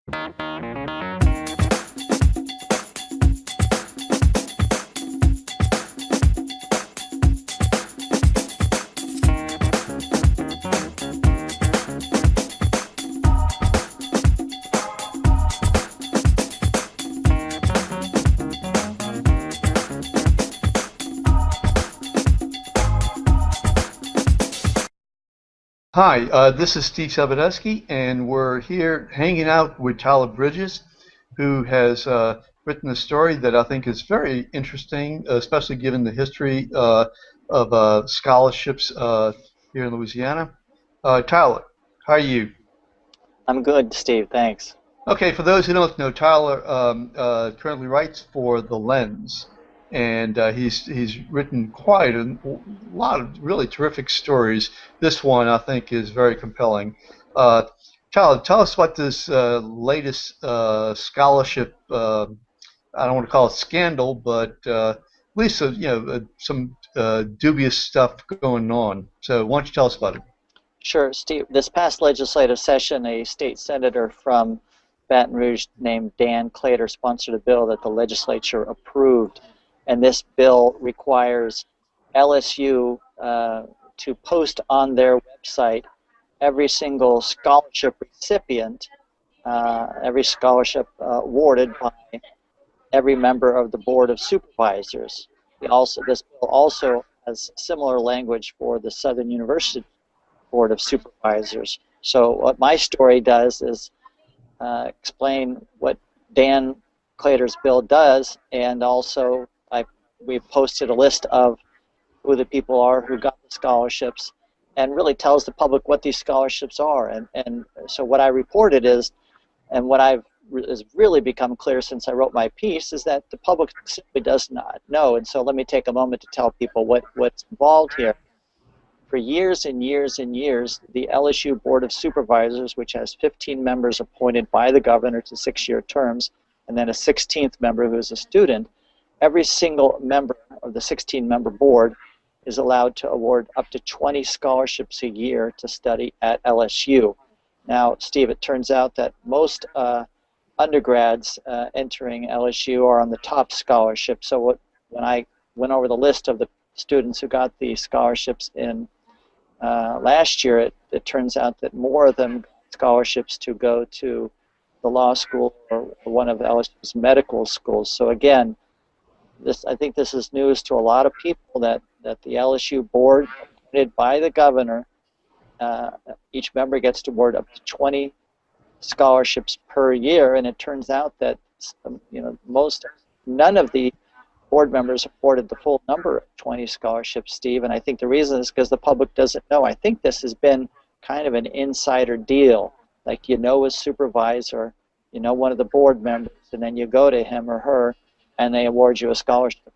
Hi, this is Steve Sabludowsky, and we're here hanging out with Tyler Bridges, who has written a story that I think is very interesting, especially given the history of scholarships here in Louisiana. Tyler, how are you? I'm good, Steve. Thanks. Okay, for those who don't know, Tyler currently writes for The Lens, and he's written quite a lot of really terrific stories. This one, I think, is very compelling. Tyler, tell us what this latest scholarship, I don't want to call it scandal, but at least some dubious stuff going on. So why don't you tell us about it? Sure, Steve. This past legislative session, a state senator from Baton Rouge named Dan Claytor sponsored a bill that the legislature approved, and this bill requires LSU to post on their website every single scholarship recipient, every scholarship awarded by every member of the Board of Supervisors. This bill also has similar language for the Southern University Board of Supervisors. So what my story does is explain what Dan Claytor's bill does, and also we posted a list of who the people are who got the scholarships, and really tells the public what these scholarships are. And so what I reported is, and what has really become clear since I wrote my piece, is that the public simply does not know. And so let me take a moment to tell people what's involved here. For years and years and years, the LSU Board of Supervisors, which has 15 members appointed by the governor to 6-year terms, and then a 16th member who is a student, every single member of the 16-member board is allowed to award up to 20 scholarships a year to study at LSU. Now, Steve, it turns out that most undergrads entering LSU are on the top scholarship. So when I went over the list of the students who got the scholarships in last year, it turns out that more of them got scholarships to go to the law school or one of LSU's medical schools. So again, I think this is news to a lot of people that the LSU board, appointed by the governor, each member gets to award up to 20 scholarships per year, and it turns out that none of the board members afforded the full number of 20 scholarships, Steve, and I think the reason is because the public doesn't know. I think this has been kind of an insider deal, like a supervisor, one of the board members, and then you go to him or her and they award you a scholarship.